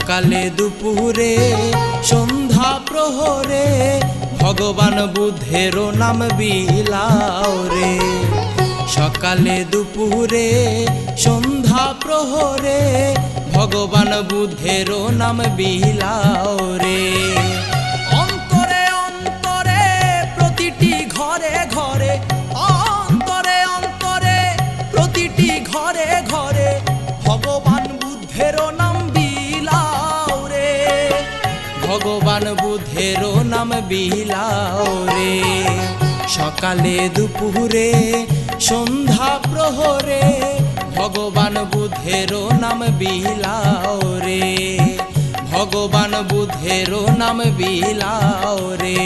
সকালে দুপুরে সন্ধ্যা প্রহরে ভগবান বুদ্ধেরও নাম বিলাও রে। সকালে দুপুরে সন্ধ্যা প্রহরে ভগবান বুদ্ধেরও নাম বিলাও রে। অন্তরে অন্তরে প্রতিটি ঘরে ঘরে, অন্তরে অন্তরে প্রতিটি ঘরে ঘরে ভগবান বুদ্ধেরও নাম বিলাও রে। ভগবান বুদ্ধেরও নাম বিলাও রে। সকালে দুপুরে সন্ধ্যা প্রহরে ভগবান বুদ্ধেরও নাম বিলাও রে। ভগবান বুদ্ধেরও নাম বিলাও রে।